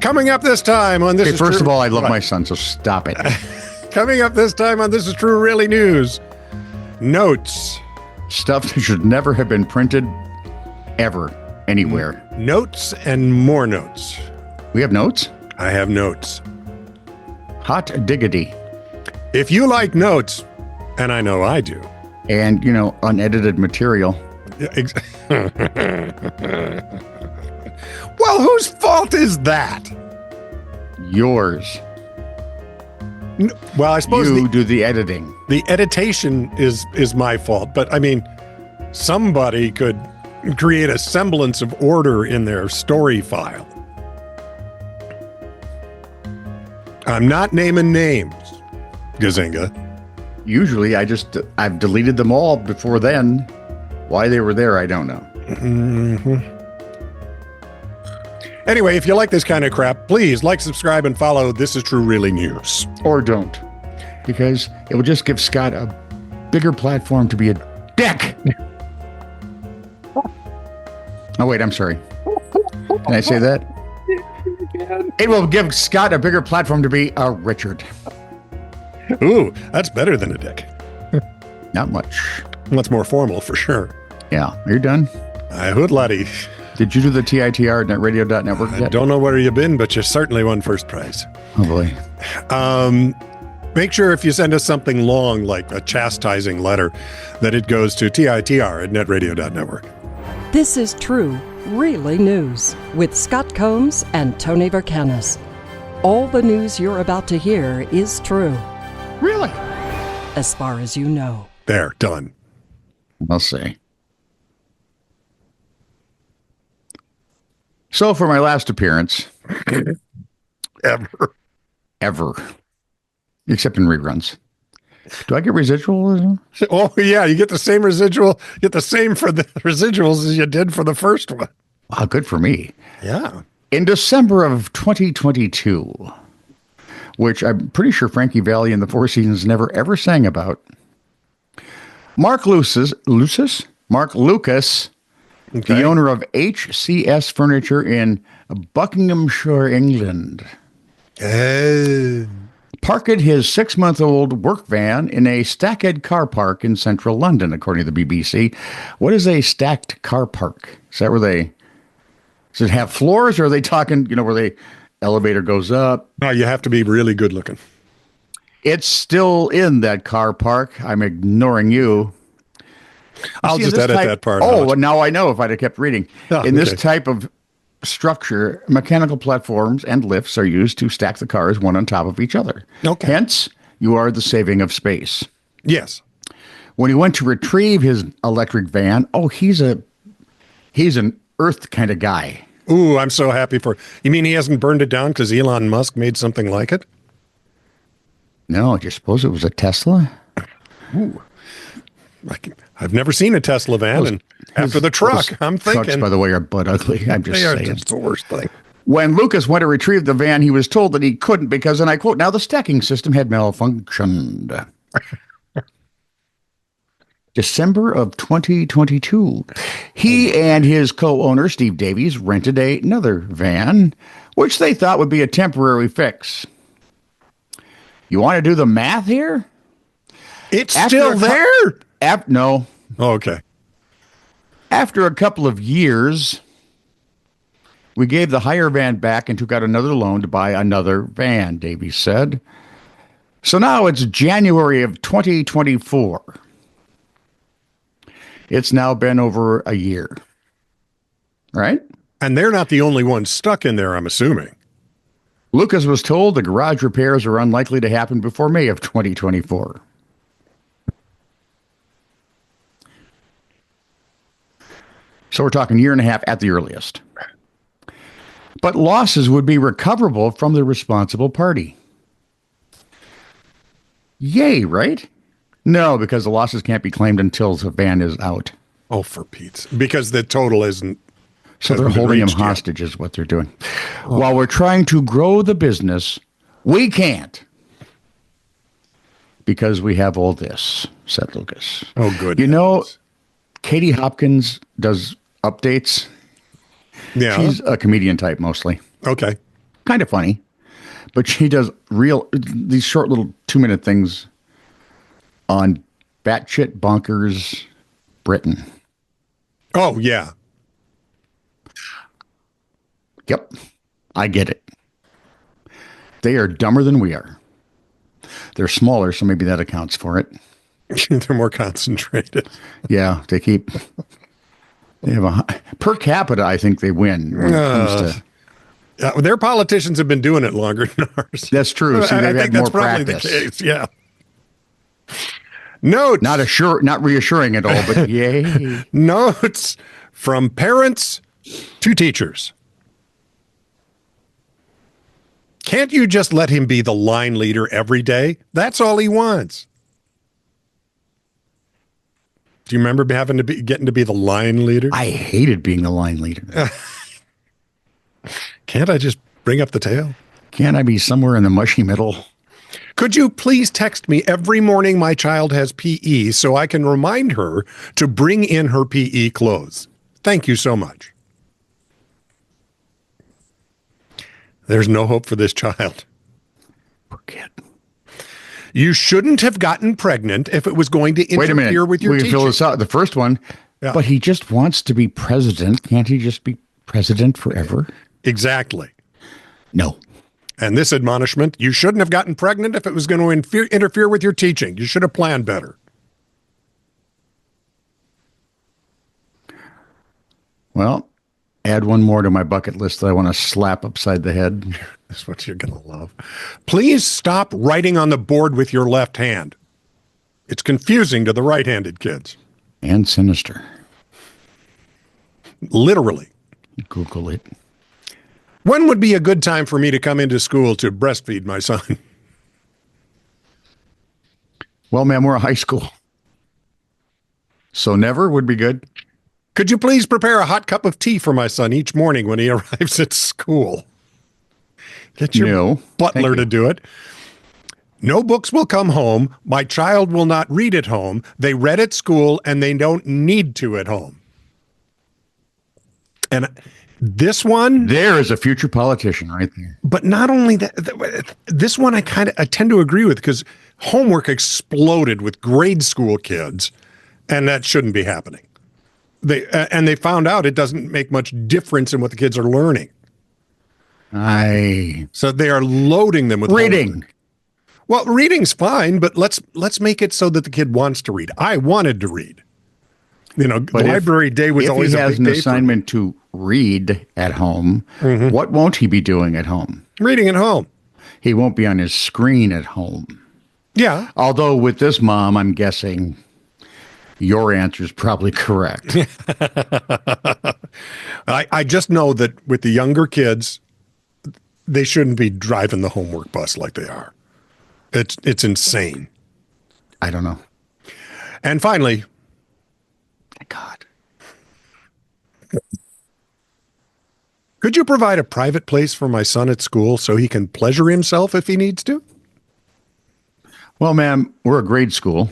Coming up this time on This Okay, Is first True. of all, I love my son, so stop it. Coming up this time on This Is True Really News. Notes. Stuff that should never have been printed ever, anywhere. Notes and more notes. We have notes? I have notes. Hot diggity. If you like notes, and I know I do. And, unedited material. Well, whose fault is that? Yours. Well, I suppose You do the editing. the editation is my fault, but I mean, somebody could create a semblance of order in their story file. I'm not naming names, Gazinga. Usually, I've deleted them all before then. Why they were there, I don't know. Mm-hmm. Anyway, if you like this kind of crap, please like, subscribe, and follow This Is True Really News. Or don't. Because it will just give Scott a bigger platform to be a dick. Oh, wait, I'm sorry. Can I say that? It will give Scott a bigger platform to be a Richard. Ooh, that's better than a dick. Not much. That's more formal for sure. Yeah. Are you done? I hood laddie. Did you do the TITR at netradio.network I yet? don't know where you've been, but you certainly won first prize. Oh, boy. Make sure if you send us something long, like a chastising letter, that it goes to TITR at netradio.network. This is True, Really News with Scott Combs and Tony Vercanis. All the news you're about to hear is true, Really? as far as you know. There, done. I'll see. So for my last appearance, Ever. except in reruns, do I get residual? Oh, yeah, you get the same residual, get the same for the residuals as you did for the first one. Wow, good for me. Yeah. In December of 2022, which I'm pretty sure Frankie Valli and the Four Seasons never ever sang about, Mark Lucas, Okay. the owner of HCS Furniture in Buckinghamshire, England, parked his 6-month-old work van in a stacked car park in central London, according to the BBC. What is a stacked car park? Is that where does it have floors, or are they talking, where the elevator goes up? No, you have to be really good looking. It's still in that car park. I'm ignoring you. I'll See, just this edit type- that part Oh, out. well, now I know if I'd have kept reading. Oh, In this okay. type of structure, mechanical platforms and lifts are used to stack the cars one on top of each other. Okay. Hence, you are the saving of space. Yes. When he went to retrieve his electric van, he's an earth kind of guy. Ooh, I'm so happy for you. Mean he hasn't burned it down because Elon Musk made something like it? No, do you suppose it was a Tesla? Ooh. I've never seen a Tesla van, and after the truck, I'm Trucks, thinking by the way, are butt ugly. I'm just they are saying. just the worst thing. When Lucas went to retrieve the van, he was told that he couldn't because, and I quote, now the stacking system had malfunctioned. December of 2022. He and his co-owner, Steve Davies, rented another van, which they thought would be a temporary fix. You want to do the math here? It's After still a there? No. Oh, okay. After a couple of years, we gave the hire van back and took out another loan to buy another van, Davies said. So now it's January of 2024. It's now been over a year. Right? And they're not the only ones stuck in there, I'm assuming. Lucas was told the garage repairs are unlikely to happen before May of 2024. So we're talking a year and a half at the earliest. But losses would be recoverable from the responsible party. Yay, right? No, because the losses can't be claimed until the van is out. Oh, for Pete's. Because the total isn't. So they're hasn't been holding him reached yet. hostage is what they're doing. While we're trying to grow the business, we can't. Because we have all this, said Lucas. Oh, good. You know, heavens. Katie Hopkins does updates. Yeah. She's a comedian type mostly. Okay. Kind of funny. But she does these short little 2-minute things on batshit bonkers Britain. Oh, yeah. Yep. I get it. They are dumber than we are. They're smaller, so maybe that accounts for it. They're more concentrated. Yeah, they have per capita, I think they win when it comes to. Their politicians have been doing it longer than ours. That's true. See, they've had more practice. The case. Yeah. Notes. Not reassuring at all, but yay. Notes from parents to teachers. Can't you just let him be the line leader every day? That's all he wants. Do you remember getting to be the line leader? I hated being the line leader. Can't I just bring up the tail? Can't I be somewhere in the mushy middle? Could you please text me every morning my child has PE so I can remind her to bring in her PE clothes? Thank you so much. There's no hope for this child. Poor kid. You shouldn't have gotten pregnant if it was going to interfere with your teaching. We can fill this out. The first one. Yeah. But he just wants to be president. Can't he just be president forever? Exactly. No. And this admonishment, you shouldn't have gotten pregnant if it was going to interfere with your teaching. You should have planned better. Well, add one more to my bucket list that I want to slap upside the head. That's what you're going to love. Please stop writing on the board with your left hand. It's confusing to the right-handed kids. And sinister. Literally. Google it. When would be a good time for me to come into school to breastfeed my son? Well, ma'am, we're a high school. So never would be good. Could you please prepare a hot cup of tea for my son each morning when he arrives at school? Get your butler to do it. No books will come home. My child will not read at home. They read at school and they don't need to at home. And this one, there is a future politician right there. But not only that, this one I tend to agree with, because homework exploded with grade school kids, and that shouldn't be happening. They found out it doesn't make much difference in what the kids are learning. So they are loading them with reading. Homework. Well, reading's fine, but let's make it so that the kid wants to read. I wanted to read. But library day was always a big day. If he has an assignment to read at home, what won't he be doing at home? Reading at home. He won't be on his screen at home. Yeah. Although with this mom, I'm guessing your answer is probably correct. I just know that with the younger kids, they shouldn't be driving the homework bus like they are. It's insane. I don't know. And finally, God. Could you provide a private place for my son at school so he can pleasure himself if he needs to? Well, ma'am, we're a grade school.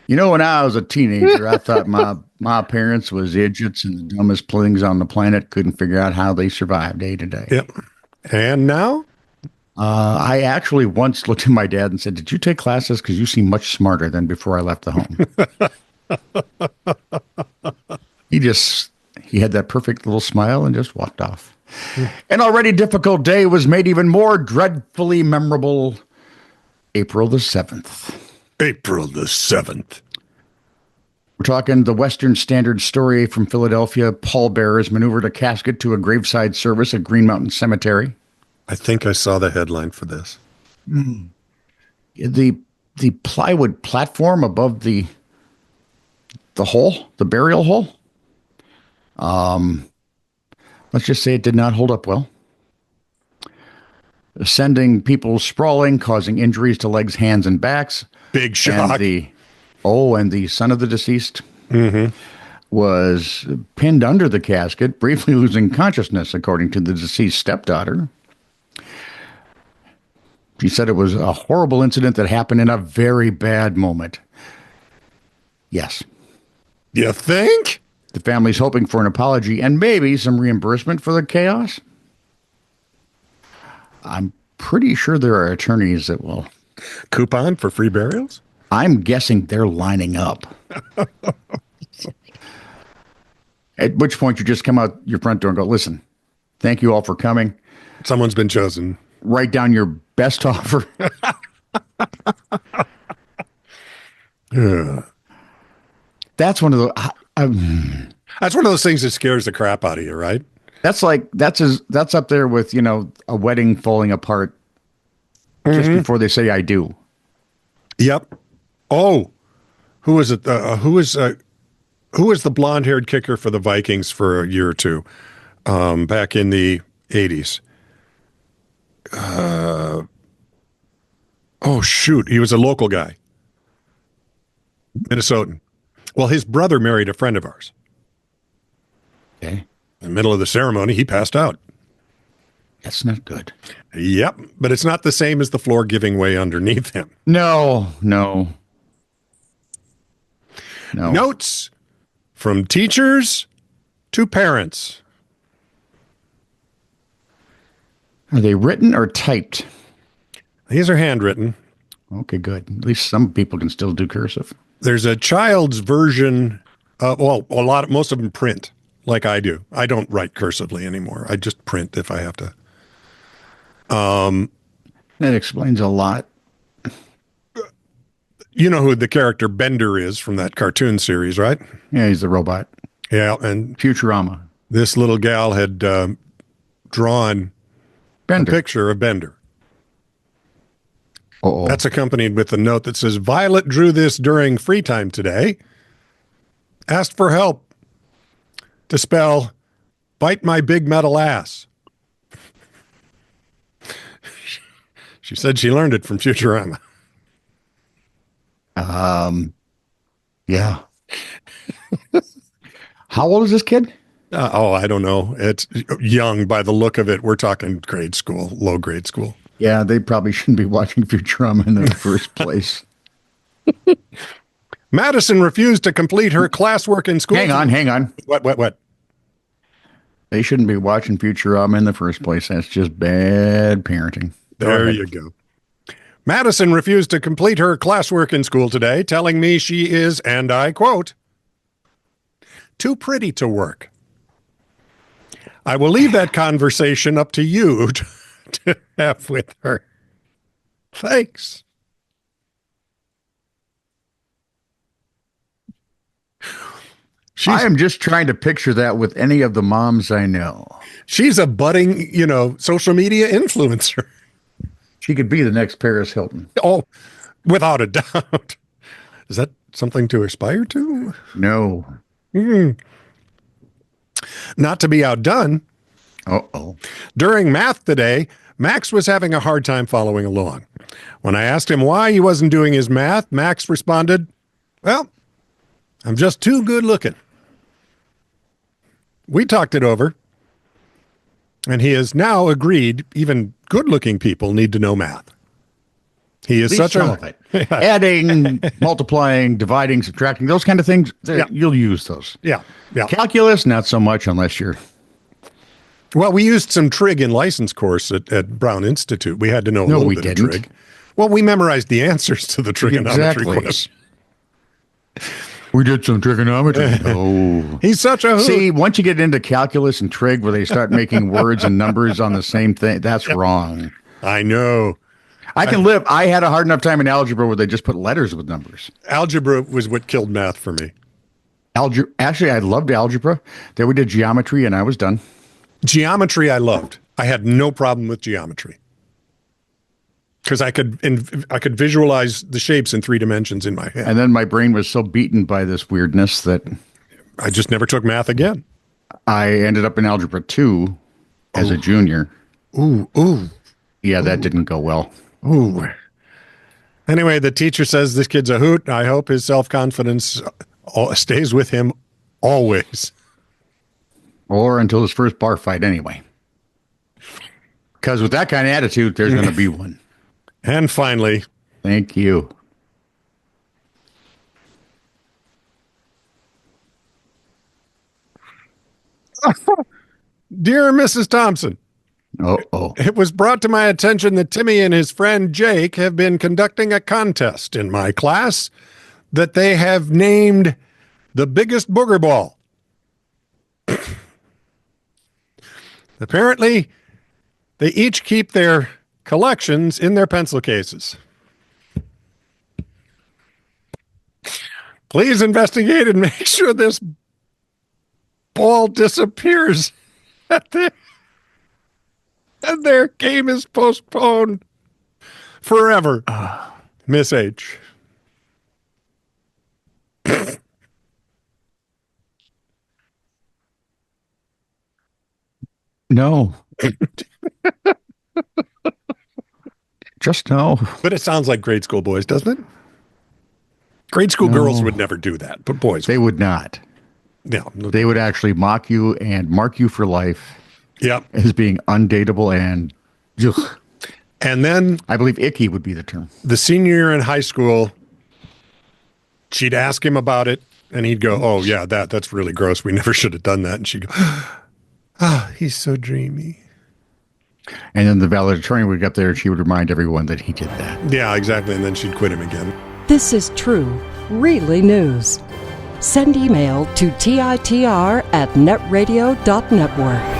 When I was a teenager, I thought my parents was idiots and the dumbest things on the planet, couldn't figure out how they survived day to day. Yep. And now? I actually once looked at my dad and said, "Did you take classes? Because you seem much smarter than before I left the home." He had that perfect little smile and just walked off. An already difficult day was made even more dreadfully memorable. April the 7th. April the 7th. We're talking the Western Standard story from Philadelphia. Pallbearers maneuvered a casket to a graveside service at Green Mountain Cemetery. I think I saw the headline for this. The plywood platform above the hole, the burial hole. Let's just say it did not hold up well. Sending people sprawling, causing injuries to legs, hands, and backs. Big shock. And the son of the deceased was pinned under the casket, briefly losing consciousness, according to the deceased stepdaughter. She said it was a horrible incident that happened in a very bad moment. Yes. You think? The family's hoping for an apology and maybe some reimbursement for the chaos. I'm pretty sure there are attorneys that will. Coupon for free burials? I'm guessing they're lining up. At which point you just come out your front door and go, listen, thank you all for coming. Someone's been chosen. Write down your best offer. That's one of the. That's one of those things that scares the crap out of you, right? That's up there with, a wedding falling apart just before they say I do. Yep. Oh, who was it? Who was the blonde-haired kicker for the Vikings for a year or two back in the 80s? Oh, shoot. He was a local guy. Minnesotan. Well, his brother married a friend of ours. Okay. In the middle of the ceremony, he passed out. That's not good. Yep. But it's not the same as the floor giving way underneath him. No. Notes from teachers to parents. Are they written or typed? These are handwritten. Okay, good. At least some people can still do cursive. There's a child's version of, most of them print like I do. I don't write cursively anymore. I just print if I have to. That explains a lot. You know who the character Bender is from that cartoon series, right? Yeah, he's the robot. Yeah, and Futurama. This little gal had drawn Bender. a picture of Bender. Uh-oh. That's accompanied with a note that says, Violet drew this during free time today. Asked for help to spell bite my big metal ass. She said she learned it from Futurama. Yeah. How old is this kid? I don't know. It's young by the look of it. We're talking grade school, low grade school. Yeah, they probably shouldn't be watching Futurama in the first place. Madison refused to complete her classwork in school. Hang on. What? They shouldn't be watching Futurama in the first place. That's just bad parenting. There you go. Madison refused to complete her classwork in school today, telling me she is, and I quote, too pretty to work. I will leave that conversation up to you to have with her. Thanks. I am just trying to picture that with any of the moms I know. She's a budding, social media influencer. She could be the next Paris Hilton. Oh, without a doubt. Is that something to aspire to? No. Not to be outdone. Uh-oh. During math today, Max was having a hard time following along. When I asked him why he wasn't doing his math, Max responded, well, I'm just too good looking. We talked it over, and he has now agreed even good-looking people need to know math. He is such a... Adding, multiplying, dividing, subtracting, those kind of things, you'll use those. Yeah. Calculus, not so much unless you're... Well, we used some trig in license course at Brown Institute. We had to know a little bit of trig. Well, we memorized the answers to the trigonometry quiz. We did some trigonometry. Oh. He's such a hoot. See, once you get into calculus and trig where they start making words and numbers on the same thing, that's wrong. I know. I had a hard enough time in algebra where they just put letters with numbers. Algebra was what killed math for me. Actually, I loved algebra. Then we did geometry and I was done. Geometry I loved. I had no problem with geometry. Because I could visualize the shapes in 3 dimensions in my head. And then my brain was so beaten by this weirdness that I just never took math again. I ended up in algebra 2 as a junior. Ooh. Yeah, that didn't go well. Ooh. Anyway, the teacher says this kid's a hoot. I hope his self-confidence stays with him always. Or until his first bar fight anyway. Because with that kind of attitude, there's going to be one. And finally, thank you. Dear Mrs. Thompson, oh. it was brought to my attention that Timmy and his friend Jake have been conducting a contest in my class that they have named the biggest booger ball. Apparently, they each keep their collections in their pencil cases. Please investigate and make sure this ball disappears and their game is postponed forever. Miss H. No. Just no. But it sounds like grade school boys, doesn't it? Grade school girls would never do that, but boys. They would not. No. They would actually mock you and mark you for life. Yep. As being undateable and ugh. And then I believe icky would be the term. The senior year in high school, she'd ask him about it, and he'd go, "Oh yeah, that's really gross. We never should have done that." And she'd go, "Ah, he's so dreamy." And then the valedictorian would get up there and she would remind everyone that he did that. Yeah, exactly. And then she'd quit him again. This is true, really news. Send email to TITR@netradio.network.